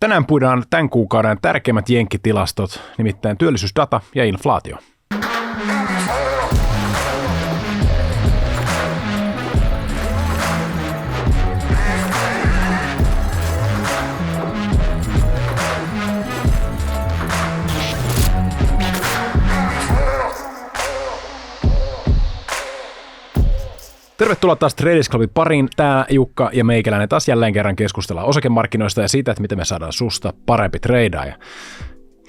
Tänään puidaan tämän kuukauden tärkeimmät jenkkitilastot, nimittäin työllisyysdata ja inflaatio. Tervetuloa taas Traders Clubin pariin. Tää Jukka ja meikäläinen taas jälleen kerran keskustellaan osakemarkkinoista ja siitä, että miten me saadaan susta parempi treidaaja.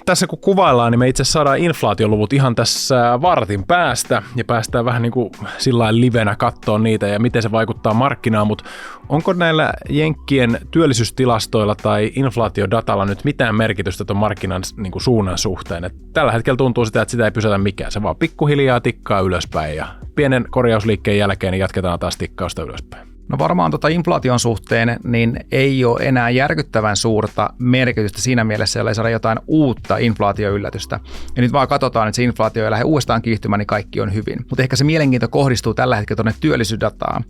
Tässä kun kuvaillaan, niin me itse saadaan inflaatioluvut ihan tässä vartin päästä ja päästään vähän niin kuin sillain livenä katsoa niitä ja miten se vaikuttaa markkinaan, mutta onko näillä jenkkien työllisyystilastoilla tai inflaatiodatalla nyt mitään merkitystä tuon markkinan niin kuin suunnan suhteen? Et tällä hetkellä tuntuu sitä, että sitä ei pysäytä mikään. Se vaan pikkuhiljaa tikkaa ylöspäin ja pienen korjausliikkeen jälkeen niin jatketaan taas tikkausta ylöspäin. No varmaan inflaation suhteen niin ei ole enää järkyttävän suurta merkitystä siinä mielessä, jolla ei saada jotain uutta inflaatioyllätystä. Ja nyt vaan katsotaan, että se inflaatio ei lähde uudestaan kiihtymään, niin kaikki on hyvin. Mutta ehkä se mielenkiinto kohdistuu tällä hetkellä tuonne työllisyysdataan.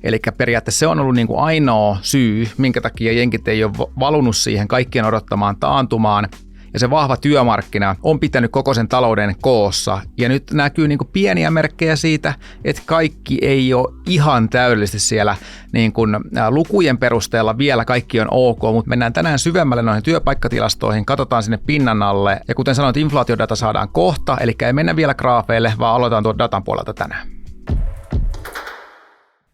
Eli periaatteessa se on ollut niin kuin ainoa syy, minkä takia jenkit ei ole valunut siihen kaikkien odottamaan taantumaan. Ja se vahva työmarkkina on pitänyt koko sen talouden koossa. Ja nyt näkyy niin kuin pieniä merkkejä siitä, että kaikki ei ole ihan täydellisesti siellä niin kuin lukujen perusteella vielä kaikki on ok, mutta mennään tänään syvemmälle noihin työpaikkatilastoihin, katsotaan sinne pinnan alle. Ja kuten sanoin, inflaatiodata saadaan kohta, eli ei mennä vielä graafeille, vaan aloitetaan tuon datan puolelta tänään.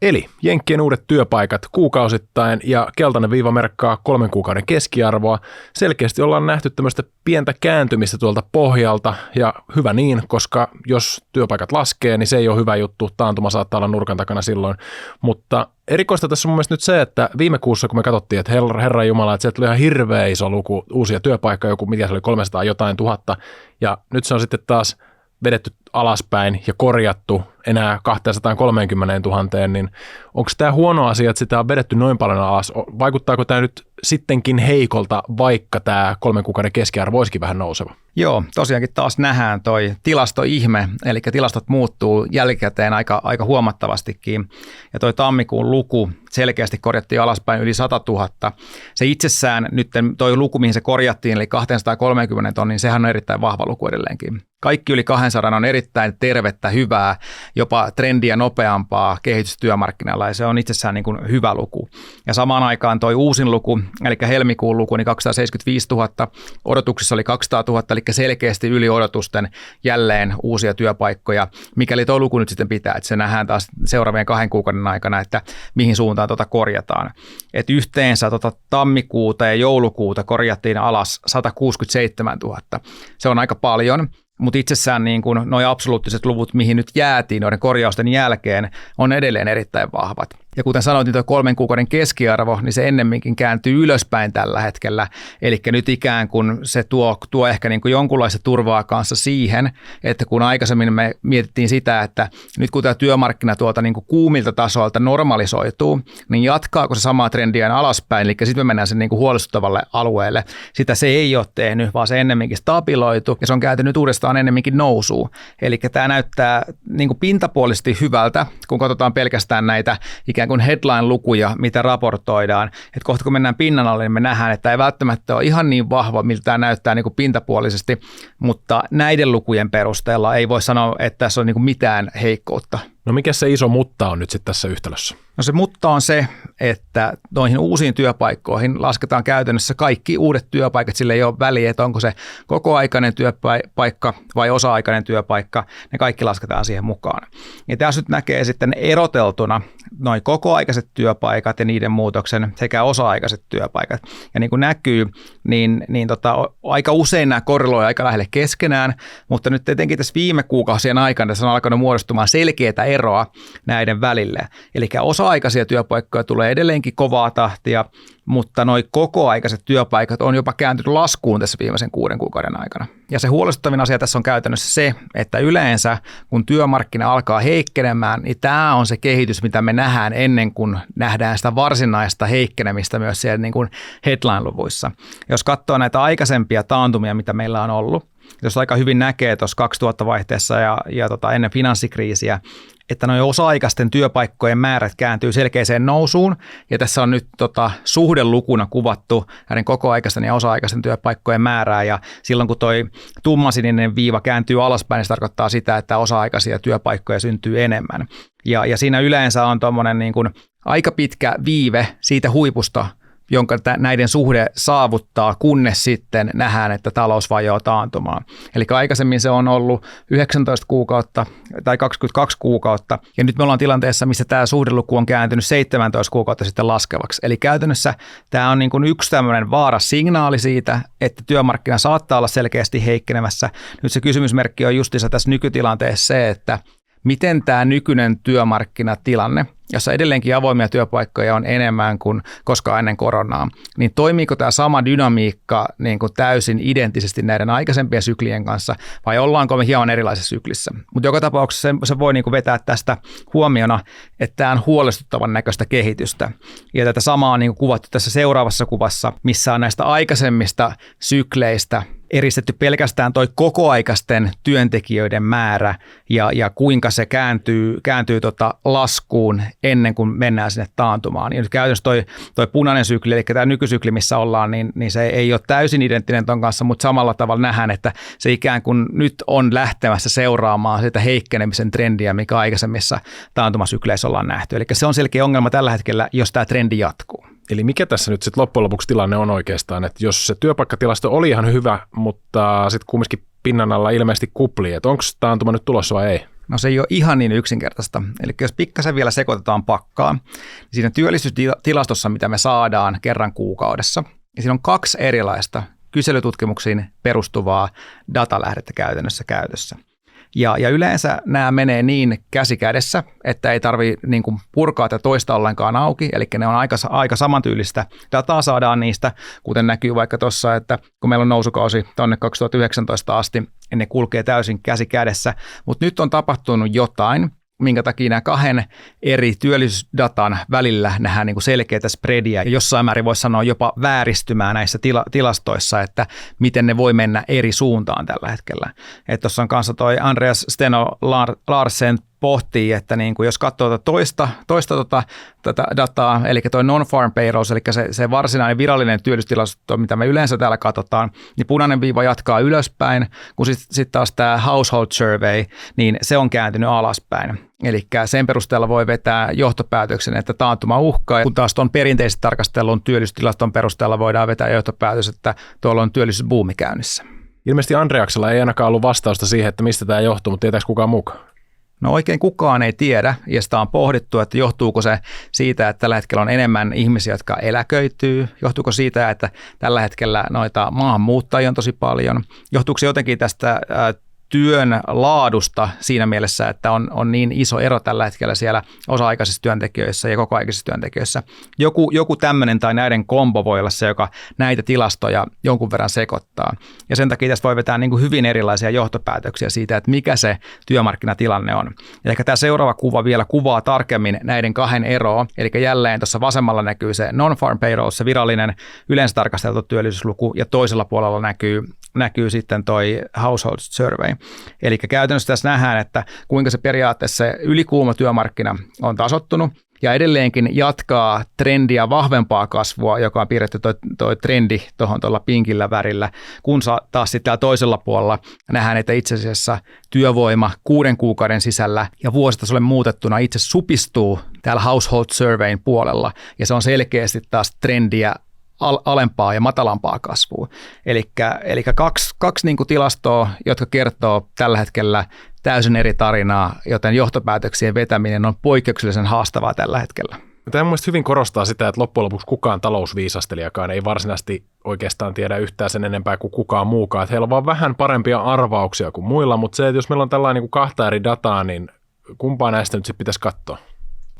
Eli jenkkien uudet työpaikat kuukausittain ja keltainen viiva merkkaa 3 kuukauden keskiarvoa. Selkeästi ollaan nähty tämmöistä pientä kääntymistä tuolta pohjalta ja hyvä niin, koska jos työpaikat laskee, niin se ei ole hyvä juttu. Taantuma saattaa olla nurkan takana silloin, mutta erikoista tässä on mun mielestä nyt se, että viime kuussa kun me katsottiin, että Herran Jumala, että sieltä tuli ihan hirveä iso luku uusia työpaikkoja, joku mikä se oli 300 jotain tuhatta ja nyt se on sitten taas vedetty alaspäin ja korjattu enää 230 000, niin onko tämä huono asia, että sitä on vedetty noin paljon alas? Vaikuttaako tämä nyt sittenkin heikolta, vaikka tämä 3 kuukauden keskiarvo olisikin vähän nouseva? Joo, tosiaankin taas nähdään toi tilastoihme, eli tilastot muuttuu jälkikäteen aika huomattavastikin. Ja toi tammikuun luku selkeästi korjattiin alaspäin yli 100 000. Se itsessään nyt toi luku, mihin se korjattiin, eli 230 000, niin sehän on erittäin vahva luku edelleenkin. Kaikki yli 200 on erittäin tervettä, hyvää, jopa trendiä nopeampaa kehitystä työmarkkinalla, ja se on itsessään niin kuin hyvä luku. Ja samaan aikaan toi uusin luku, eli helmikuun luku, niin 275 000, odotuksissa oli 200 000, eli selkeästi yli odotusten jälleen uusia työpaikkoja, mikäli tuo luku nyt sitten pitää, että se nähdään taas seuraavien 2 kuukauden aikana, että mihin suuntaan korjataan. Et yhteensä tammikuuta ja joulukuuta korjattiin alas 167 000. Se on aika paljon. Mutta itsessään niin kun nuo absoluuttiset luvut, mihin nyt jäätiin noiden korjausten jälkeen, on edelleen erittäin vahvat. Ja kuten sanoin, niin tuo 3 kuukauden keskiarvo, niin se ennemminkin kääntyy ylöspäin tällä hetkellä. Eli nyt ikään kuin se tuo ehkä niin kuin jonkunlaista turvaa kanssa siihen, että kun aikaisemmin me mietittiin sitä, että nyt kun tämä työmarkkina tuolta niin kuin kuumilta tasoilta normalisoituu, niin jatkaako se samaa trendiä alaspäin, eli sitten me mennään sen niin kuin huolestuttavalle alueelle. Sitä se ei ole tehnyt, vaan se ennemminkin stabiloitu ja se on kääntynyt uudestaan ennemminkin nousuun. Eli tämä näyttää niin kuin pintapuolisesti hyvältä, kun katsotaan pelkästään näitä ikään kuin headline-lukuja, mitä raportoidaan. Että kohta kun mennään pinnan alle, niin me nähdään, että ei välttämättä ole ihan niin vahva, miltä tämä näyttää niin kuin pintapuolisesti, mutta näiden lukujen perusteella ei voi sanoa, että tässä on niin kuin mitään heikkoutta. No mikä se iso mutta on nyt sitten tässä yhtälössä? No se mutta on se, että noihin uusiin työpaikkoihin lasketaan käytännössä kaikki uudet työpaikat, sillä ei ole väliä, että onko se kokoaikainen työpaikka vai osa-aikainen työpaikka, ne kaikki lasketaan siihen mukaan. Ja tässä nyt näkee sitten eroteltuna noin kokoaikaiset työpaikat ja niiden muutoksen sekä osa-aikaiset työpaikat. Ja niin kuin näkyy, niin aika usein nämä korreloivat aika lähelle keskenään, mutta nyt etenkin tässä viime kuukausien aikana tässä on alkanut muodostumaan selkeää eroa näiden välille. Eli osa-aikaisia työpaikkoja tulee edelleenkin kovaa tahtia, mutta noi kokoaikaiset työpaikat on jopa kääntynyt laskuun tässä viimeisen 6 kuukauden aikana. Ja se huolestuttavin asia tässä on käytännössä se, että yleensä kun työmarkkina alkaa heikkenemään, niin tämä on se kehitys, mitä me nähdään ennen kuin nähdään sitä varsinaista heikkenemistä myös siellä niin kuin headline-luvuissa. Jos katsoo näitä aikaisempia taantumia, mitä meillä on ollut, jos aika hyvin näkee tuossa 2000 vaihteessa ja ennen finanssikriisiä, että nuo osa-aikaisten työpaikkojen määrät kääntyy selkeäseen nousuun, ja tässä on nyt suhdelukuna kuvattu näiden kokoaikaisten ja osa-aikaisten työpaikkojen määrää, ja silloin kun toi tummasininen viiva kääntyy alaspäin, niin se tarkoittaa sitä, että osa-aikaisia työpaikkoja syntyy enemmän. Ja siinä yleensä on tuommoinen niin kuin aika pitkä viive siitä huipusta, jonka näiden suhde saavuttaa, kunnes sitten nähdään, että talous vajoo taantumaan. Eli aikaisemmin se on ollut 19 kuukautta tai 22 kuukautta, ja nyt me ollaan tilanteessa, missä tämä suhdeluku on kääntynyt 17 kuukautta sitten laskevaksi. Eli käytännössä tämä on niin kuin yksi tämmöinen vaarasignaali siitä, että työmarkkina saattaa olla selkeästi heikkenemässä. Nyt se kysymysmerkki on justiinsa tässä nykytilanteessa se, että miten tämä nykyinen työmarkkinatilanne, jossa edelleenkin avoimia työpaikkoja on enemmän kuin koskaan ennen koronaa, niin toimiiko tämä sama dynamiikka niin kuin täysin identtisesti näiden aikaisempien syklien kanssa, vai ollaanko me hieman erilaisessa syklissä? Mutta joka tapauksessa se voi niin kuin vetää tästä huomiona, että tämä on huolestuttavan näköistä kehitystä. Ja tätä samaa on niin kuin kuvattu tässä seuraavassa kuvassa, missä on näistä aikaisemmista sykleistä eristetty pelkästään toi kokoaikaisten työntekijöiden määrä ja kuinka se kääntyy laskuun ennen kuin mennään sinne taantumaan. Ja nyt käytännössä toi punainen sykli, eli tämä nykysykli, missä ollaan, niin se ei ole täysin identtinen ton kanssa, mutta samalla tavalla nähdään, että se ikään kuin nyt on lähtemässä seuraamaan sitä heikkenemisen trendiä, mikä aikaisemmissa taantumasykleissä ollaan nähty. Eli se on selkeä ongelma tällä hetkellä, jos tämä trendi jatkuu. Eli mikä tässä nyt sitten loppujen lopuksi tilanne on oikeastaan, että jos se työpaikkatilasto oli ihan hyvä, mutta sitten kumminkin pinnan alla ilmeisesti kuplii, että onko taantuma nyt tulossa vai ei? No se ei ole ihan niin yksinkertaista. Eli jos pikkasen vielä sekoitetaan pakkaa, niin siinä työllisyystilastossa, mitä me saadaan kerran kuukaudessa, niin siinä on 2 erilaista kyselytutkimuksiin perustuvaa datalähdettä käytännössä käytössä. Ja yleensä nämä menee niin käsi kädessä, että ei tarvitse niin kuin purkaa tätä toista ollenkaan auki, eli ne on aika samantyylistä dataa saadaan niistä, kuten näkyy vaikka tuossa, että kun meillä on nousukausi tuonne 2019 asti, niin ne kulkee täysin käsi kädessä, mutta nyt on tapahtunut jotain, minkä takia nämä 2 eri työllisyysdatan välillä nähdään niin kuin selkeätä spreadia. Ja jossain määrin voisi sanoa jopa vääristymää näissä tilastoissa, että miten ne voi mennä eri suuntaan tällä hetkellä. Tuossa on kanssa toi Andreas Steno Larsen pohtii, että niin kuin jos katsoo toista tätä dataa, eli toi non-farm payrolls, eli se varsinainen virallinen työllisyystilasto, mitä me yleensä täällä katsotaan, niin punainen viiva jatkaa ylöspäin, kun sitten taas tämä household survey, niin se on kääntynyt alaspäin. Eli sen perusteella voi vetää johtopäätöksen, että taantuma uhkaa, kun taas tuon perinteisesti tarkastelun työllisyystilaston perusteella voidaan vetää johtopäätös, että tuolla on työllisyysbuumi käynnissä. Ilmeisesti Andreaksella ei ainakaan ollut vastausta siihen, että mistä tämä johtuu, mutta tietääkö kukaan mukaan? No oikein kukaan ei tiedä, ja sitä on pohdittu, että johtuuko se siitä, että tällä hetkellä on enemmän ihmisiä, jotka eläköityy, johtuuko siitä, että tällä hetkellä noita maahanmuuttajia on tosi paljon, johtuuko se jotenkin tästä työn laadusta siinä mielessä, että on niin iso ero tällä hetkellä siellä osa-aikaisissa työntekijöissä ja kokoaikaisissa työntekijöissä. Joku tämmöinen tai näiden kombo voi olla se, joka näitä tilastoja jonkun verran sekoittaa. Ja sen takia tästä voi vetää niin kuin hyvin erilaisia johtopäätöksiä siitä, että mikä se työmarkkinatilanne on. Ja ehkä tämä seuraava kuva vielä kuvaa tarkemmin näiden 2 eroa. Eli jälleen tuossa vasemmalla näkyy se non-farm payroll, se virallinen yleensä tarkasteltu työllisyysluku, ja toisella puolella näkyy sitten toi household survey. Eli käytännössä tässä nähdään, että kuinka se periaatteessa se ylikuuma työmarkkina on tasoittunut ja edelleenkin jatkaa trendiä vahvempaa kasvua, joka on piirretty toi trendi tuolla pinkillä värillä, kun taas sitten toisella puolella nähdään, että itse asiassa työvoima 6 kuukauden sisällä ja vuositasolle muutettuna itse supistuu täällä household surveyn puolella, ja se on selkeästi taas trendiä alempaa ja matalampaa kasvua. Eli kaksi niin kuin tilastoa, jotka kertoo tällä hetkellä täysin eri tarinaa, joten johtopäätöksien vetäminen on poikkeuksellisen haastavaa tällä hetkellä. Tämä mielestäni hyvin korostaa sitä, että loppujen lopuksi kukaan talousviisastelijakaan ei varsinaisesti oikeastaan tiedä yhtään sen enempää kuin kukaan muukaan. Että heillä on vaan vähän parempia arvauksia kuin muilla, mutta se, että jos meillä on tällainen niin kuin 2 eri dataa, niin kumpaa näistä nyt sitten pitäisi katsoa?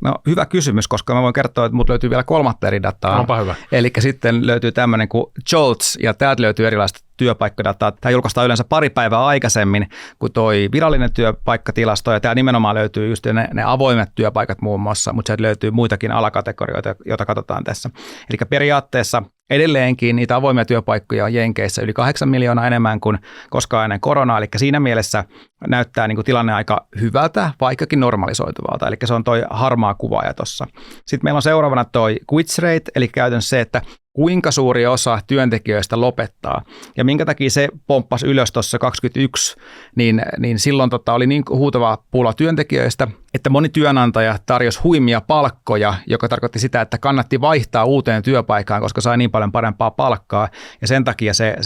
No hyvä kysymys, koska mä voin kertoa, että mut löytyy vielä 3 eri dataa. Onpa hyvä. Eli sitten löytyy tämmöinen kuin JOLTS, ja täältä löytyy erilaista työpaikkadataa. Tämä julkaistaan yleensä pari päivää aikaisemmin kuin toi virallinen työpaikkatilasto, ja tämä nimenomaan löytyy just ne avoimet työpaikat muun muassa, mutta sieltä löytyy muitakin alakategorioita, joita katsotaan tässä. Eli periaatteessa Edelleenkin niitä avoimia työpaikkoja on Jenkeissä yli 8 miljoonaa enemmän kuin koskaan ennen koronaa, eli siinä mielessä näyttää niin kuin tilanne aika hyvältä, vaikkakin normalisoituvalta, eli se on toi harmaa kuvaaja tuossa. Sitten meillä on seuraavana toi quits rate, eli käytännössä se, että kuinka suuri osa työntekijöistä lopettaa. Ja minkä takia se pomppasi ylös tuossa 2021, niin silloin oli niin huutava pula työntekijöistä, että moni työnantaja tarjosi huimia palkkoja, joka tarkoitti sitä, että kannatti vaihtaa uuteen työpaikkaan, koska sai niin paljon parempaa palkkaa. Ja sen takia se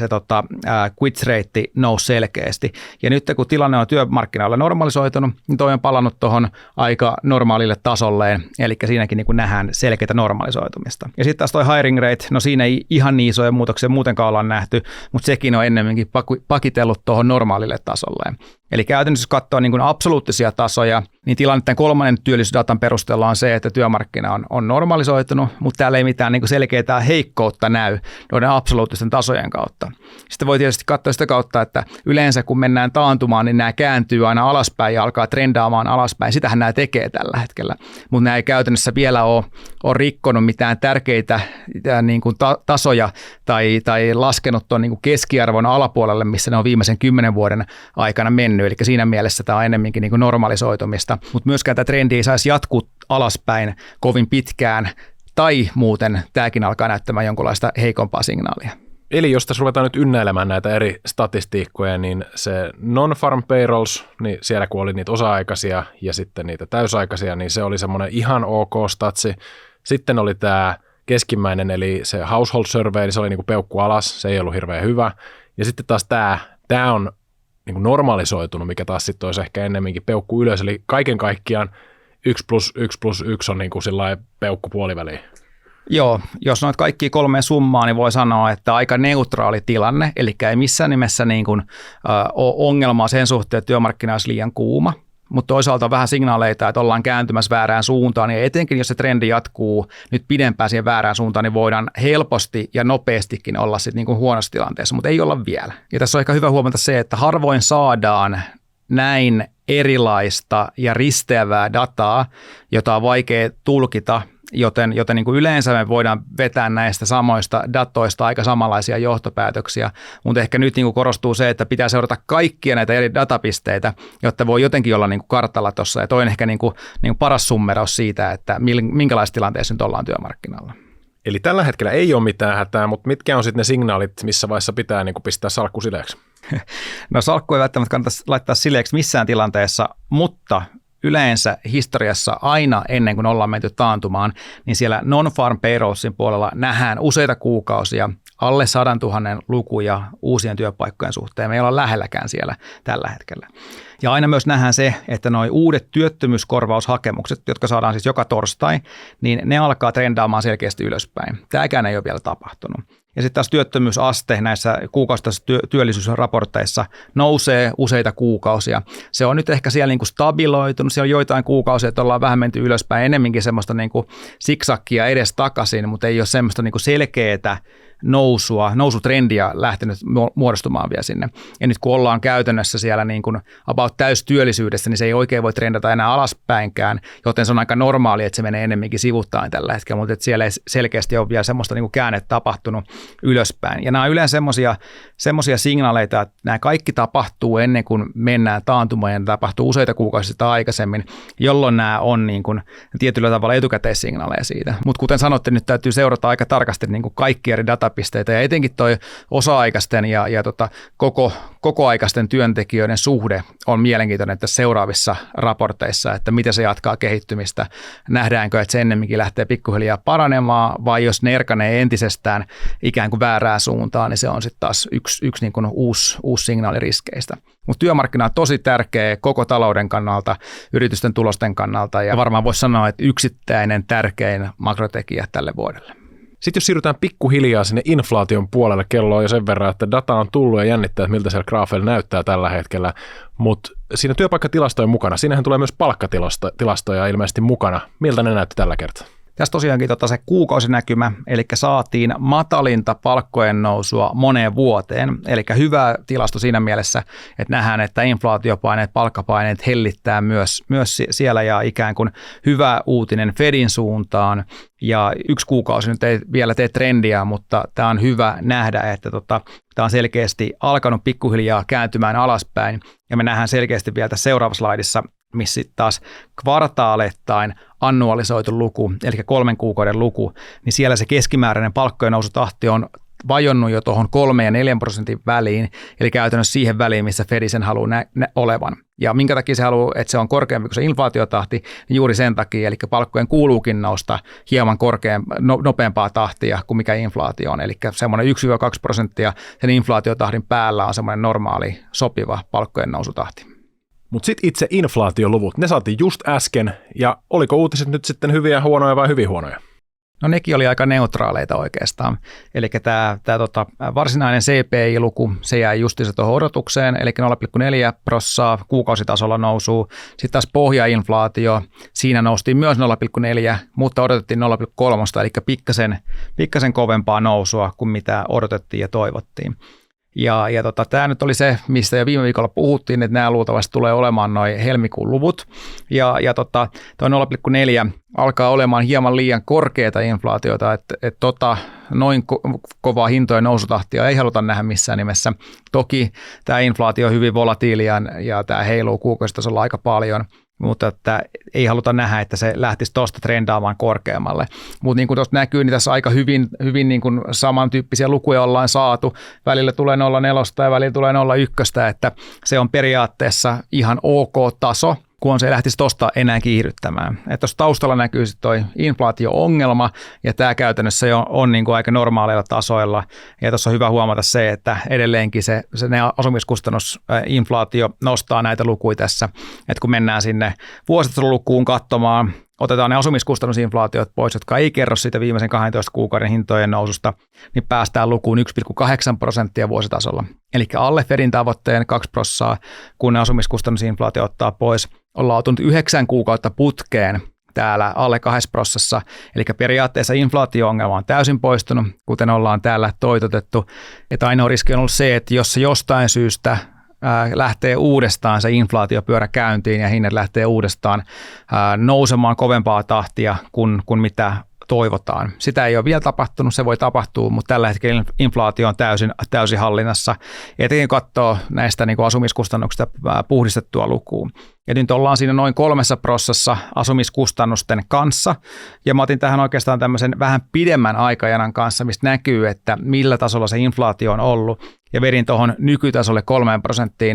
quits rate nousi selkeästi. Ja nyt kun tilanne on työmarkkinoilla normalisoitunut, niin toi on palannut tuohon aika normaalille tasolleen. Eli siinäkin niin kuin nähdään selkeitä normalisoitumista. Ja sitten taas toi hiring rate, no siinä ei ihan niin isoja muutoksia muutenkaan ollaan nähty, mutta sekin on ennemminkin pakitellut tuohon normaalille tasolleen. Eli käytännössä jos katsoo niin kuin absoluuttisia tasoja, niin tilanne tämän kolmannen työllisyysdatan perusteella on se, että työmarkkina on normalisoitunut, mutta täällä ei mitään niin kuin selkeää heikkoutta näy noiden absoluuttisten tasojen kautta. Sitten voi tietysti katsoa sitä kautta, että yleensä kun mennään taantumaan, niin nämä kääntyy aina alaspäin ja alkaa trendaamaan alaspäin. Sitähän nämä tekee tällä hetkellä, mutta nämä ei käytännössä vielä ole rikkonut mitään tärkeitä niin kuin tasoja tai laskenut tuon niin kuin keskiarvon alapuolelle, missä ne on viimeisen 10 vuoden aikana mennyt. Eli siinä mielessä tämä on enemmänkin niin kuin normalisoitumista, mutta myöskään tämä trendi ei saisi jatkuu alaspäin kovin pitkään, tai muuten tämäkin alkaa näyttämään jonkunlaista heikompaa signaalia. Eli jos tässä ruvetaan nyt ynnäilemään näitä eri statistiikkoja, niin se non-farm payrolls, niin siellä kun oli niitä osa-aikaisia ja sitten niitä täysaikaisia, niin se oli semmoinen ihan ok statsi. Sitten oli tämä keskimmäinen, eli se household survey, eli se oli niin kuin peukku alas, se ei ollut hirveän hyvä. Ja sitten taas tämä on niin kuin normalisoitunut, mikä taas sitten olisi ehkä ennemminkin peukku ylös, eli kaiken kaikkiaan 1+1+1 on niin kuin sillain peukku puoliväliin. Joo, jos noit kaikki 3 summaa, niin voi sanoa, että aika neutraali tilanne, eli ei missään nimessä niin kuin, ole ongelmaa sen suhteen, että työmarkkina olisi liian kuuma, mutta toisaalta on vähän signaaleita, että ollaan kääntymässä väärään suuntaan, ja etenkin jos se trendi jatkuu nyt pidempään siihen väärään suuntaan, niin voidaan helposti ja nopeastikin olla sitten niin kuin huonossa tilanteessa, mutta ei olla vielä. Ja tässä on ehkä hyvä huomata se, että harvoin saadaan näin erilaista ja risteävää dataa, jota on vaikea tulkita, joten niin kuin yleensä me voidaan vetää näistä samoista datoista aika samanlaisia johtopäätöksiä, mutta ehkä nyt niin kuin korostuu se, että pitää seurata kaikkia näitä eri datapisteitä, jotta voi jotenkin olla niin kuin kartalla tuossa, ja toi on ehkä niin kuin paras summeraus siitä, että minkälaisessa tilanteessa nyt ollaan työmarkkinoilla. Eli tällä hetkellä ei ole mitään hätää, mutta mitkä on sitten ne signaalit, missä vaiheessa pitää niin kuin pistää salkku sileeksi? No salkku ei välttämättä kannata laittaa sileeksi missään tilanteessa, mutta yleensä historiassa aina ennen kuin ollaan menty taantumaan, niin siellä non-farm payrollsin puolella nähdään useita kuukausia alle 100 000 lukuja uusien työpaikkojen suhteen. Me ei olla lähelläkään siellä tällä hetkellä. Ja aina myös nähdään se, että nuo uudet työttömyyskorvaushakemukset, jotka saadaan siis joka torstai, niin ne alkaa trendaamaan selkeästi ylöspäin. Tämäkään ei ole vielä tapahtunut. Ja sitten taas työttömyysaste näissä kuukausittaisissa työllisyysraporteissa nousee useita kuukausia. Se on nyt ehkä siellä niin kuin stabiloitunut. Siellä on joitain kuukausia, että ollaan vähän menty ylöspäin, ennemminkin semmoista niin kuin siksakkia edes takaisin, mutta ei ole semmoista niin kuin selkeää nousutrendiä lähtenyt muodostumaan vielä sinne. Ja nyt kun ollaan käytännössä siellä niin kuin about täystyöllisyydessä, niin se ei oikein voi trendata enää alaspäinkään, joten se on aika normaali, että se menee ennemminkin sivuttain tällä hetkellä, mutta siellä ei selkeästi ole vielä semmoista niin kuin käännettä tapahtunut ylöspäin. Ja nämä on yleensä semmoisia signaaleita, että nämä kaikki tapahtuu ennen kuin mennään taantumaan ja tapahtuu useita kuukausia aikaisemmin, jolloin nämä on niin kuin tietyllä tavalla etukäteissignaaleja siitä. Mutta kuten sanotte, nyt täytyy seurata aika tarkasti niin kuin kaikki eri datapisteitä ja etenkin toi osa-aikaisten ja kokoaikaisten työntekijöiden suhde on mielenkiintoinen tässä seuraavissa raporteissa, että miten se jatkaa kehittymistä. Nähdäänkö, että se ennemminkin lähtee pikkuhiljaa paranemaan vai jos ne erkanee entisestään ikään kuin väärään suuntaan, niin se on sitten taas yksi niin kuin uusi signaali riskeistä. Mutta työmarkkina on tosi tärkeä koko talouden kannalta, yritysten tulosten kannalta ja varmaan voisi sanoa, että yksittäinen tärkein makrotekijä tälle vuodelle. Sitten jos siirrytään pikkuhiljaa sinne inflaation puolelle, kello on jo sen verran, että data on tullut ja jännittää, että miltä siellä graafeilla näyttää tällä hetkellä, mutta siinä työpaikkatilastojen mukana, siinähän tulee myös palkkatilastoja ilmeisesti mukana. Miltä ne näytti tällä kertaa? Tässä tosiaankin se kuukausinäkymä, eli saatiin matalinta palkkojen nousua moneen vuoteen, eli hyvä tilasto siinä mielessä, että nähdään, että inflaatiopaineet, palkkapaineet hellittää myös siellä ja ikään kuin hyvä uutinen Fedin suuntaan. Ja 1 kuukausi nyt ei vielä tee trendiä, mutta tämä on hyvä nähdä, että tämä on selkeästi alkanut pikkuhiljaa kääntymään alaspäin. Ja me nähdään selkeästi vielä tässä seuraavassa slaidissa, missä taas kvartaaleittain annualisoitu luku, eli 3 kuukauden luku, niin siellä se keskimääräinen palkkojen nousutahti on vajonnut jo tuohon 3 ja 4% väliin, eli käytännössä siihen väliin, missä Fed sen haluaa olevan. Ja minkä takia se haluaa, että se on korkeampi kuin se inflaatiotahti, niin juuri sen takia, eli palkkojen kuuluukin nousta hieman nopeampaa tahtia kuin mikä inflaatio on, eli semmoinen 1-2% sen inflaatiotahdin päällä on semmoinen normaali, sopiva palkkojen nousutahti. Mutta sitten itse inflaatioluvut, ne saatiin just äsken, ja oliko uutiset nyt sitten hyviä huonoja vai hyvin huonoja? No nekin oli aika neutraaleita oikeastaan. Eli tämä varsinainen CPI-luku, se jäi justiinsa tuohon odotukseen, eli 0,4% kuukausitasolla nousuu. Sitten taas pohjainflaatio, siinä noustiin myös 0,4, mutta odotettiin 0,3, eli pikkasen kovempaa nousua kuin mitä odotettiin ja toivottiin. Ja tämä nyt oli se, mistä jo viime viikolla puhuttiin, että nämä luultavasti tulee olemaan noin helmikuun luvut. Ja tuo 0,4 alkaa olemaan hieman liian korkeata inflaatiota, että noin kovaa hintojen nousutahtia ei haluta nähdä missään nimessä. Toki tämä inflaatio on hyvin volatiilia ja tämä heiluu kuukausitasolla aika paljon, mutta että ei haluta nähdä, että se lähtisi tuosta trendaamaan korkeammalle. Mutta niin kuin tuosta näkyy, niin tässä aika hyvin niin kuin samantyyppisiä lukuja ollaan saatu. Välillä tulee 0,4 ja välillä tulee 0,1, että se on periaatteessa ihan ok taso, kun se lähtisi tuosta enää kiihdyttämään. Tuossa taustalla näkyy sitten tuo inflaatio-ongelma, ja tämä käytännössä on niin kuin aika normaaleilla tasoilla. Ja tuossa on hyvä huomata se, että edelleenkin se asumiskustannusinflaatio nostaa näitä lukuja tässä. Että kun mennään sinne vuosittaislukuun katsomaan, otetaan ne asumiskustannusinflaatiot pois, jotka ei kerro siitä viimeisen 12 kuukauden hintojen noususta, niin päästään lukuun 1,8% vuositasolla. Eli alle Fedin tavoitteen 2%, kun ne asumiskustannusinflaatio ottaa pois, ollaan oltu 9 kuukautta putkeen täällä alle 2%, eli periaatteessa inflaatio-ongelma on täysin poistunut, kuten ollaan täällä toitotettu. Että ainoa riski on ollut se, että jos se jostain syystä lähtee uudestaan se inflaatiopyörä käyntiin ja hinnat lähtee uudestaan nousemaan kovempaa tahtia kuin mitä toivotaan. Sitä ei ole vielä tapahtunut, se voi tapahtua, mutta tällä hetkellä inflaatio on täysin hallinnassa. Etenkin katsoo näistä niin kuin asumiskustannuksista puhdistettua lukua. Ja nyt ollaan siinä noin 3% asumiskustannusten kanssa. Ja mä otin tähän oikeastaan tämmöisen vähän pidemmän aikajanan kanssa, mistä näkyy, että millä tasolla se inflaatio on ollut. Ja vedin tuohon nykytasolle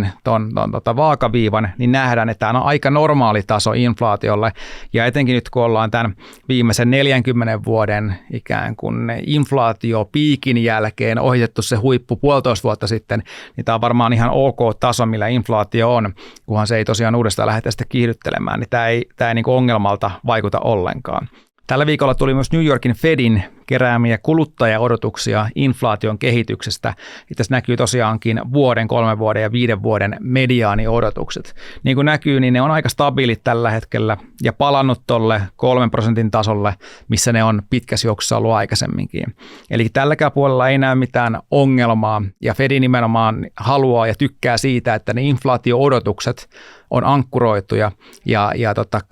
3% tuon vaakaviivan, niin nähdään, että tämä on aika normaali taso inflaatiolle. Ja etenkin nyt, kun ollaan tämän viimeisen 40 vuoden ikään kuin inflaatiopiikin jälkeen ohitettu se huippu 1,5 vuotta sitten, niin tämä on varmaan ihan ok taso, millä inflaatio on, kunhan se ei tosiaan uudestaan lähdetä sitä kiihdyttelemään, niin tämä ei niin kuin ongelmalta vaikuta ollenkaan. Tällä viikolla tuli myös New Yorkin Fedin keräämiä kuluttajaodotuksia inflaation kehityksestä. Tässä näkyy tosiaankin 1, 3 vuoden ja 5 vuoden mediaaniodotukset. Niin kuin näkyy, niin ne on aika stabiilit tällä hetkellä ja palannut tuolle 3% tasolle, missä ne on pitkässä juoksussa ollut aikaisemminkin. Eli tälläkään puolella ei näy mitään ongelmaa ja Fed nimenomaan haluaa ja tykkää siitä, että ne inflaatio-odotukset on ankkuroituja ja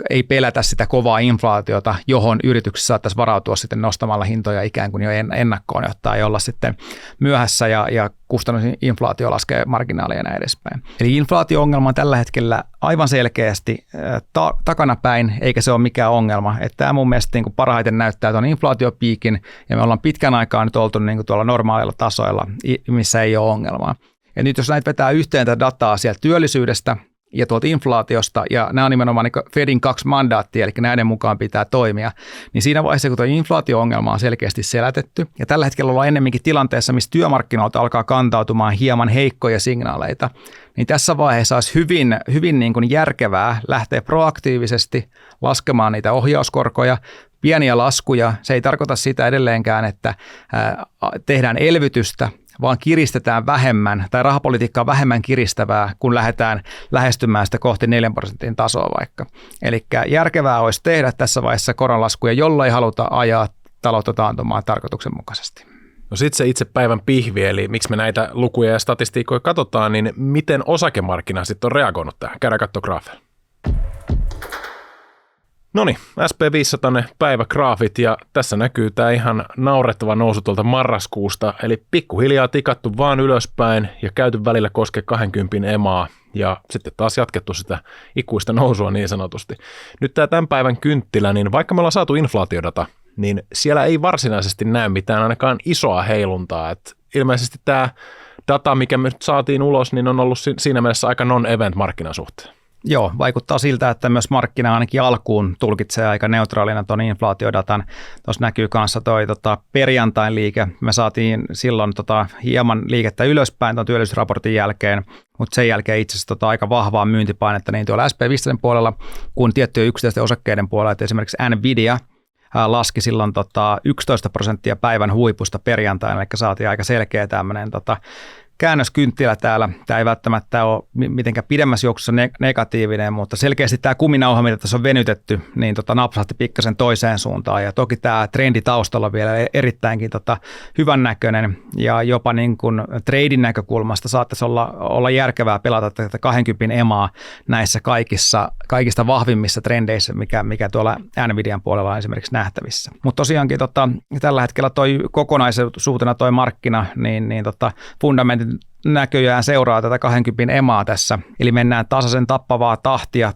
ei pelätä sitä kovaa inflaatiota, johon yrityksessä saattaisi varautua sitten nostamalla hintoja ikään kuin jo ennakkoon, jotta ei olla sitten myöhässä ja kustannusinflaatio laskee marginaalia ja näin edespäin. Eli inflaatio-ongelma on tällä hetkellä aivan selkeästi takanapäin, eikä se ole mikään ongelma. Että tämä mun mielestä niin kuin parhaiten näyttää tuon inflaatiopiikin, ja me ollaan pitkän aikaa nyt oltu niin kuin tuolla normaalilla tasoilla, missä ei ole ongelmaa. Ja nyt jos näitä vetää yhteen tätä dataa sieltä työllisyydestä, ja tuolta inflaatiosta, ja nämä on nimenomaan niin Fedin 2 mandaattia, eli näiden mukaan pitää toimia, niin siinä vaiheessa, kun tuo inflaatio-ongelma on selkeästi selätetty, ja tällä hetkellä ollaan ennemminkin tilanteessa, missä työmarkkinoilta alkaa kantautumaan hieman heikkoja signaaleita, niin tässä vaiheessa olisi hyvin niin kuin järkevää lähteä proaktiivisesti laskemaan niitä ohjauskorkoja, pieniä laskuja. Se ei tarkoita sitä edelleenkään, että tehdään elvytystä, vaan kiristetään vähemmän, tai rahapolitiikka on vähemmän kiristävää, kun lähdetään lähestymään sitä kohti 4% tasoa vaikka. Eli järkevää olisi tehdä tässä vaiheessa koronlaskuja, jolla ei haluta ajaa taloutta taantumaan tarkoituksenmukaisesti. No sitten se itse päivän pihvi, eli miksi me näitä lukuja ja statistiikkoja katsotaan, niin miten osakemarkkina sitten on reagoinut tähän? Käydään katsoa graafeilla. Noniin, SP500 päivägraafit ja tässä näkyy tämä ihan naurettava nousu tuolta marraskuusta, eli pikkuhiljaa tikattu vaan ylöspäin ja käyty välillä koske 20 emaa ja sitten taas jatkettu sitä ikuista nousua niin sanotusti. Nyt tämä tämän päivän kynttilä, niin vaikka me ollaan saatu inflaatiodata, niin siellä ei varsinaisesti näy mitään ainakaan isoa heiluntaa, että ilmeisesti tämä data, mikä me nyt saatiin ulos, niin on ollut siinä mielessä aika non-event markkinasuhteen. Joo, vaikuttaa siltä, että myös markkina ainakin alkuun tulkitsee aika neutraalina tuon inflaatiodatan. Tuossa näkyy kanssa toi perjantain liike. Me saatiin silloin hieman liikettä ylöspäin tuon työllisyysraportin jälkeen, mutta sen jälkeen itse asiassa aika vahvaa myyntipainetta niin tuolla SP500 puolella kuin tiettyjen yksittäisten osakkeiden puolella, että esimerkiksi Nvidia laski silloin 11% päivän huipusta perjantaina, eli saatiin aika selkeä tämmöinen käännöskynttilä täällä. Tämä ei välttämättä ole mitenkään pidemmässä juoksussa negatiivinen, mutta selkeästi tämä kuminauha, mitä tässä on venytetty, niin napsahti pikkasen toiseen suuntaan. Ja toki tämä trendi taustalla on vielä erittäinkin hyvän näköinen ja jopa niin kuin treidin näkökulmasta saattaisi olla järkevää pelata tätä 20 emaa näissä kaikista vahvimmissa trendeissä, mikä tuolla Nvidian puolella on esimerkiksi nähtävissä. Mutta tosiaankin tällä hetkellä toi kokonaisuutena toi markkina, niin fundamentit näköjään seuraa tätä 20 emaa tässä, eli mennään tasaisen tappavaa tahtia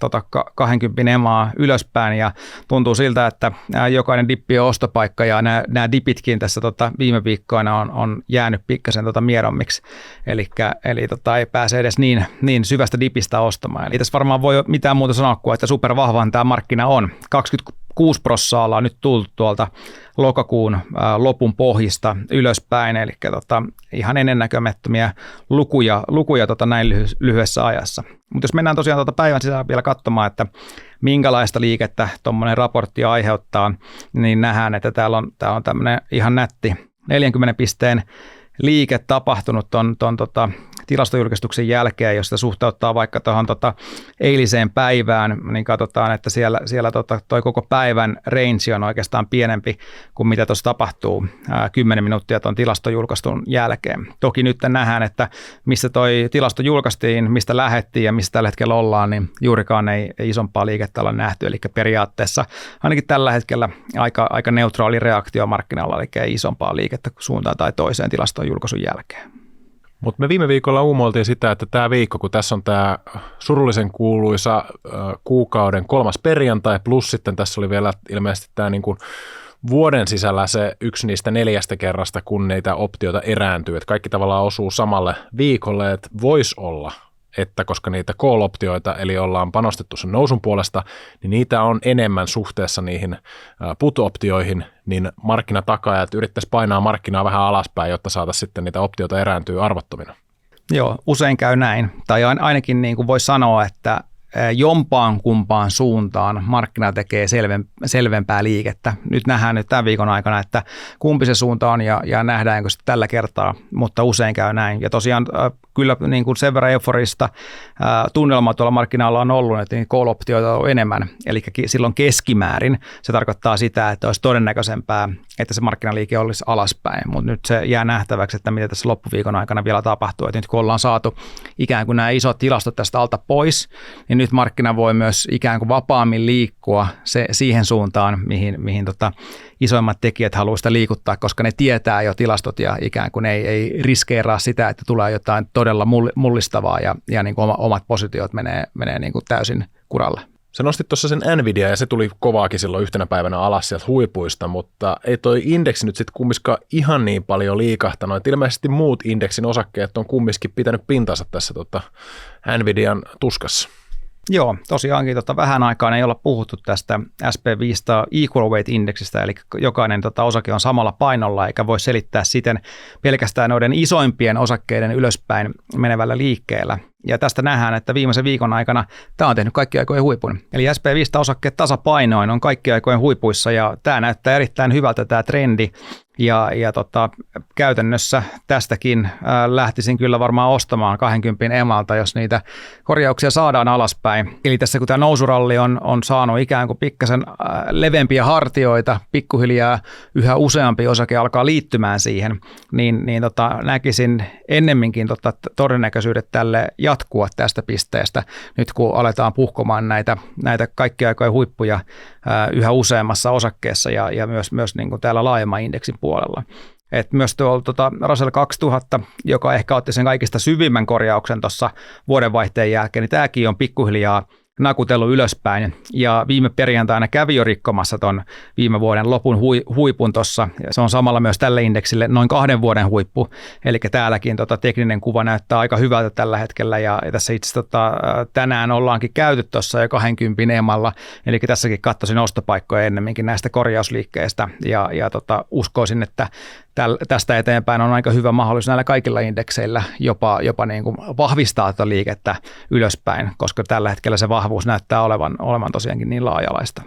20 emaa ylöspäin ja tuntuu siltä, että jokainen dippi on ostopaikka ja nämä dipitkin tässä viime viikkoina on jäänyt pikkasen miedommiksi, eli ei pääse edes niin syvästä dipistä ostamaan. Eli tässä varmaan voi mitään muuta sanoa kuin, että supervahvan tämä markkina on. 26% ollaan nyt tullut tuolta lokakuun lopun pohjista ylöspäin, eli ihan ennennäkemättömiä lukuja näin lyhyessä ajassa. Mutta jos mennään tosiaan päivän sisällä vielä katsomaan, että minkälaista liikettä tuommoinen raportti aiheuttaa, niin nähdään, että täällä on tämmöinen ihan nätti 40 pisteen liike tapahtunut ton tilastojulkistuksen jälkeen, jos sitä suhteuttaa vaikka tuohon eiliseen päivään, niin katsotaan, että siellä toi koko päivän range on oikeastaan pienempi kuin mitä tuossa tapahtuu 10 minuuttia tuon tilastojulkaistun jälkeen. Toki nyt nähdään, että missä toi tilasto julkaistiin, mistä lähdettiin ja missä tällä hetkellä ollaan, niin juurikaan ei isompaa liikettä olla nähty, eli periaatteessa ainakin tällä hetkellä aika neutraali reaktio markkinalla, eli ei isompaa liikettä suuntaan tai toiseen tilaston julkaisun jälkeen. Mutta me viime viikolla uumoiltiin sitä, että tämä viikko, kun tässä on tämä surullisen kuuluisa kuukauden 3. perjantai, plus sitten tässä oli vielä ilmeisesti tämä niinku vuoden sisällä se yksi niistä 4 kerrasta, kun niitä optioita erääntyy, että kaikki tavallaan osuu samalle viikolle, että voisi olla, että koska niitä call-optioita, eli ollaan panostettu sen nousun puolesta, niin niitä on enemmän suhteessa niihin put-optioihin, niin markkinatakaajat yrittäisi painaa markkinaa vähän alaspäin, jotta saataisiin sitten niitä optioita erääntyy arvottomina. Joo, usein käy näin. Tai ainakin niin kuin voi sanoa, että jompaan kumpaan suuntaan markkina tekee selvempää liikettä. Nyt nähdään nyt tämän viikon aikana, että kumpi se suunta on ja nähdäänkö se tällä kertaa, mutta usein käy näin. Ja tosiaan kyllä niin kuin sen verran euforista tunnelma tuolla markkinoilla on ollut, että niin call-optioita on enemmän. Eli silloin keskimäärin se tarkoittaa sitä, että olisi todennäköisempää, että se markkinaliike olisi alaspäin. Mutta nyt se jää nähtäväksi, että mitä tässä loppuviikon aikana vielä tapahtuu. Että nyt kun ollaan saatu ikään kuin nämä isot tilastot tästä alta pois, niin nyt markkina voi myös ikään kuin vapaammin liikkua siihen suuntaan, mihin isoimmat tekijät haluaa sitä liikuttaa, koska ne tietää jo tilastot ja ikään kuin ei riskeeraa sitä, että tulee jotain todella mullistavaa ja niin kuin omat positiot menee niin kuin täysin kuralle. Sä nostit tuossa sen Nvidia ja se tuli kovaakin silloin yhtenä päivänä alas sieltä huipuista, mutta ei toi indeksi nyt sitten kumminkaan ihan niin paljon liikahtanut. Et ilmeisesti muut indeksin osakkeet on kumminkin pitänyt pintansa tässä Nvidian tuskassa. Joo, tosiaankin vähän aikaan ei olla puhuttu tästä SP500 Equal Weight-indeksistä, eli jokainen osake on samalla painolla, eikä voi selittää siten pelkästään noiden isoimpien osakkeiden ylöspäin menevällä liikkeellä. Ja tästä nähdään, että viimeisen viikon aikana tämä on tehnyt kaikki aikojen huipun. Eli SP500 osakkeet tasapainoin on kaikki aikojen huipuissa, ja tämä näyttää erittäin hyvältä tämä trendi. Ja käytännössä tästäkin lähtisin kyllä varmaan ostamaan 20 emalta, jos niitä korjauksia saadaan alaspäin. Eli tässä kun tämä nousuralli on saanut ikään kuin pikkasen leveämpiä hartioita, pikkuhiljaa yhä useampi osake alkaa liittymään siihen, niin näkisin ennemminkin todennäköisyydet tälle jatkua tästä pisteestä, nyt kun aletaan puhkomaan näitä kaikkia aikojen huippuja yhä useammassa osakkeessa ja myös niin kuin täällä laajemman indeksin puolella. Et myös tuolla Russell 2000, joka ehkä otti sen kaikista syvimmän korjauksen tuossa vuodenvaihteen jälkeen, niin tämäkin on pikkuhiljaa nakutellut ylöspäin ja viime perjantaina kävi jo rikkomassa ton viime vuoden lopun huipun tuossa. Se on samalla myös tälle indeksille noin 2 vuoden huippu, eli täälläkin tekninen kuva näyttää aika hyvältä tällä hetkellä ja tässä itse tänään ollaankin käyty tuossa jo 20 emalla, eli tässäkin katsoisin ostopaikkoja ennemminkin näistä korjausliikkeistä ja uskoisin, että tästä eteenpäin on aika hyvä mahdollisuus näillä kaikilla indekseillä jopa niin kuin vahvistaa tätä liikettä ylöspäin, koska tällä hetkellä se vahvuus näyttää olevan tosiaankin niin laajalaista.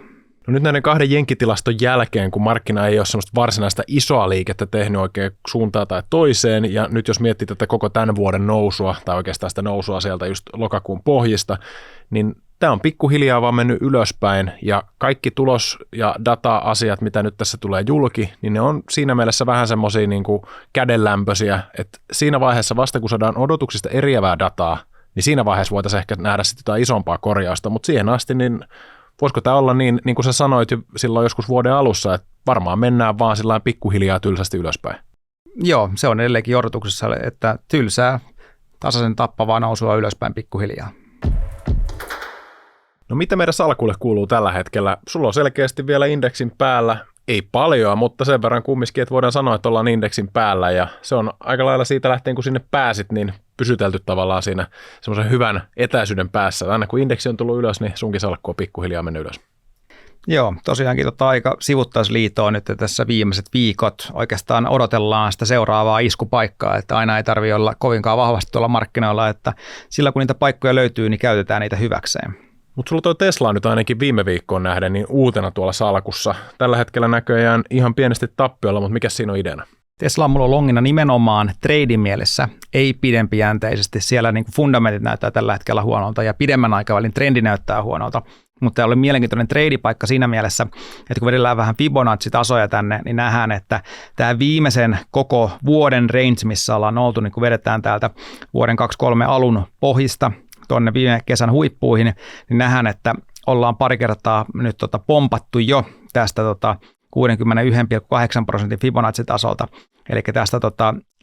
No nyt näiden 2 jenkkitilaston jälkeen, kun markkina ei ole semmoista varsinaista isoa liikettä tehnyt oikein suuntaan tai toiseen, ja nyt jos miettii tätä koko tämän vuoden nousua, tai oikeastaan sitä nousua sieltä just lokakuun pohjista, niin tämä on pikkuhiljaa vaan mennyt ylöspäin, ja kaikki tulos- ja data-asiat, mitä nyt tässä tulee julki, niin ne on siinä mielessä vähän semmoisia niin kuin kädenlämpöisiä, että siinä vaiheessa vasta kun saadaan odotuksista eriävää dataa, niin siinä vaiheessa voitaisiin ehkä nähdä sitten jotain isompaa korjausta, mutta siihen asti, niin voisiko tämä olla niin kuin sä sanoit jo silloin joskus vuoden alussa, että varmaan mennään vaan sillä pikkuhiljaa tylsästi ylöspäin? Joo, se on edelleenkin odotuksessa, että tylsää tasaisen tappavaa nousua ylöspäin pikkuhiljaa. No mitä meidän salkulle kuuluu tällä hetkellä? Sulla on selkeästi vielä indeksin päällä, ei paljon, mutta sen verran kumminkin, että voidaan sanoa, että ollaan indeksin päällä ja se on aika lailla siitä lähtien, kun sinne pääsit, niin pysytelty tavallaan siinä semmoisen hyvän etäisyyden päässä. Aina kun indeksi on tullut ylös, niin sunkin salkku on pikkuhiljaa mennyt ylös. Joo, tosiaankin aika sivuttaisliitoa nyt tässä viimeiset viikot. Oikeastaan odotellaan sitä seuraavaa iskupaikkaa, että aina ei tarvitse olla kovinkaan vahvasti tuolla markkinoilla, että sillä kun niitä paikkoja löytyy, niin käytetään niitä hyväkseen. Mutta sulla toi Tesla nyt ainakin viime viikkoon nähden niin uutena tuolla salkussa. Tällä hetkellä näköjään ihan pienesti tappiolla, mutta mikä siinä on ideana? Tesla on mulla longina nimenomaan treidin mielessä, ei pidempijänteisesti. Siellä niin kuin fundamentit näyttää tällä hetkellä huonolta ja pidemmän aikavälin trendi näyttää huonolta. Mutta tämä oli mielenkiintoinen treidipaikka siinä mielessä, että kun vedellään vähän Fibonacci-tasoja tänne, niin nähdään, että tämä viimeisen koko vuoden range, missä ollaan oltu, niin kun vedetään täältä vuoden 2023 alun pohjista tuonne viime kesän huippuihin, niin nähdään, että ollaan pari kertaa nyt pompattu jo tästä 61,8% Fibonacci-tasolta. Eli tästä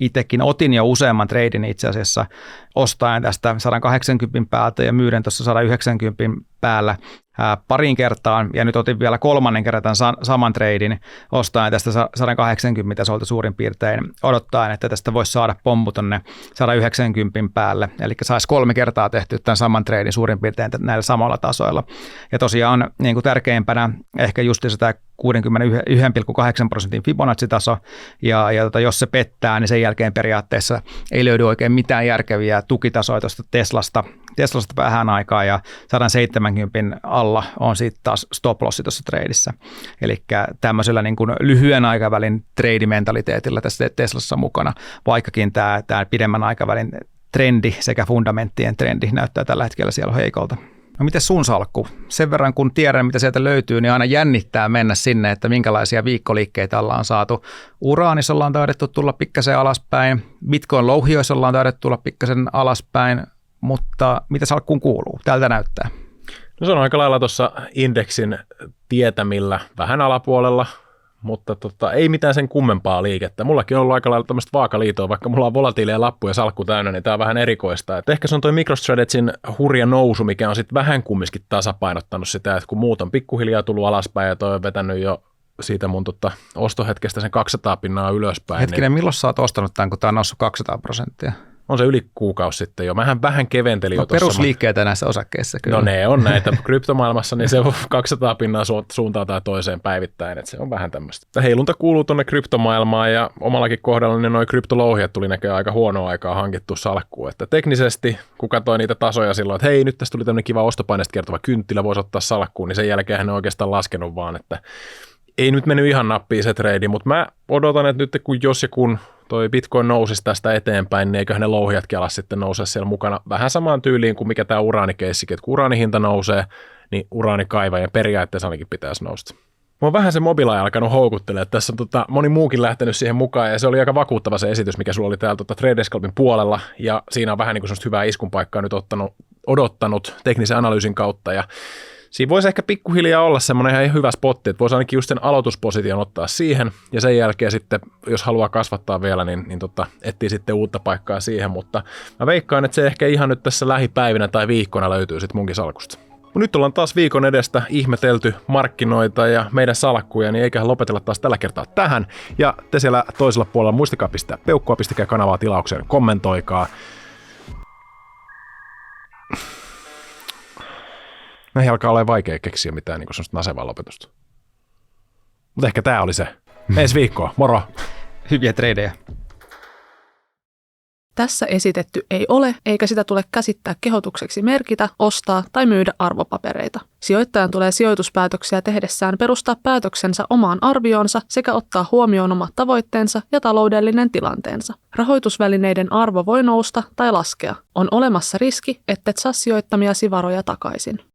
itsekin otin jo useamman treidin itse asiassa ostaen tästä 180 päältä ja myyden tuossa 190 päällä parin kertaan ja nyt otin vielä 3. kerran saman treidin ostaen tästä 180 tasolta suurin piirtein odottaen, että tästä voisi saada pommu tonne 190 päälle. Eli saisi 3 kertaa tehty tämän saman treidin suurin piirtein näillä samalla tasoilla. Ja tosiaan niin kuin tärkeimpänä ehkä just tämä 61,8% Fibonacci-taso ja jos se pettää, niin sen jälkeen periaatteessa ei löydy oikein mitään järkeviä tukitasoja tuosta Teslasta vähän aikaa ja 170 alla on sitten taas stop-lossi tuossa treidissä. Eli tämmöisellä niin kuin lyhyen aikavälin treidimentaliteetilla tässä Teslassa mukana, vaikkakin tämä pidemmän aikavälin trendi sekä fundamenttien trendi näyttää tällä hetkellä siellä heikolta. No miten sun salkku? Sen verran kun tiedän, mitä sieltä löytyy, niin aina jännittää mennä sinne, että minkälaisia viikkoliikkeitä ollaan saatu. Uraanissa ollaan taidettu tulla pikkasen alaspäin, Bitcoin-louhioissa ollaan taidettu tulla pikkasen alaspäin, mutta mitä salkkuun kuuluu? Tältä näyttää. No se on aika lailla tuossa indeksin tietämillä vähän alapuolella, mutta ei mitään sen kummempaa liikettä. Mullakin on ollut aika lailla tämmöistä vaakaliitoa, vaikka mulla on volatiileja lappu ja salkku täynnä, niin tämä on vähän erikoista. Et ehkä se on toi MicroStrategy'n hurja nousu, mikä on sitten vähän kumminkin tasapainottanut sitä, että kun muut on pikkuhiljaa tullut alaspäin ja toi on vetänyt jo siitä mun ostohetkestä sen 200 pinnaa ylöspäin. Hetkinen, niin milloin sä oot ostanut tämän, kun tämä on noussut 200%? On se yli kuukausi sitten jo. Mähän vähän keventelin jo tuossa. Perusliikkeitä näissä osakkeissa kyllä. No ne on näitä kryptomaailmassa, niin se on 200 pinnaa suuntaan tai toiseen päivittäin, että se on vähän tämmöistä. Heilunta kuuluu tuonne kryptomaailmaan ja omallakin kohdalla niin noi kryptolouhijat tuli näköjään aika huonoa aikaa hankittu salkkuun. Että teknisesti, kun katsoi niitä tasoja silloin, että hei, nyt tästä tuli tämmöinen kiva ostopaineesta kertova kynttilä, voisi ottaa salkkuun, niin sen jälkeen hän on oikeastaan laskenut vaan, että Ei nyt mennyt ihan nappiin se trade, mutta mä odotan, että nyt jos ja kun toi Bitcoin nousisi tästä eteenpäin, niin eiköhän ne louhijatkin alas sitten nousee siellä mukana vähän samaan tyyliin kuin mikä tämä uraanikeissi, että kun uraanihinta nousee, niin uraanikaivajan periaatteessa ainakin pitäisi nousta. Mä oon vähän se Mobileye alkanut houkuttelemaan. Tässä on moni muukin lähtenyt siihen mukaan ja se oli aika vakuuttava se esitys, mikä sulla oli täällä Tradescalpin puolella ja siinä on vähän niin kuin semmoista hyvää iskunpaikkaa nyt odottanut teknisen analyysin kautta ja siinä voisi ehkä pikkuhiljaa olla semmoinen ihan hyvä spotti, että voisi ainakin just sen aloitusposition ottaa siihen ja sen jälkeen sitten, jos haluaa kasvattaa vielä, niin etsii sitten uutta paikkaa siihen, mutta mä veikkaan, että se ehkä ihan nyt tässä lähipäivinä tai viikkona löytyy sitten munkin salkusta. Nyt ollaan taas viikon edestä ihmetelty markkinoita ja meidän salkkuja, niin eiköhän lopetella taas tällä kertaa tähän. Ja te siellä toisella puolella muistakaa pistää peukkua, pistäkää kanavaa tilaukseen, kommentoikaa. Näihin alkaa olla vaikea keksiä mitään niin semmoista nasevaa lopetusta. Mutta ehkä tää oli se. Ensi viikkoa, moro! Hyviä tradeja. Tässä esitetty ei ole, eikä sitä tule käsittää kehotukseksi merkitä, ostaa tai myydä arvopapereita. Sijoittajan tulee sijoituspäätöksiä tehdessään perustaa päätöksensä omaan arvioonsa sekä ottaa huomioon omat tavoitteensa ja taloudellinen tilanteensa. Rahoitusvälineiden arvo voi nousta tai laskea. On olemassa riski, ettet saa sijoittamiasi varoja takaisin.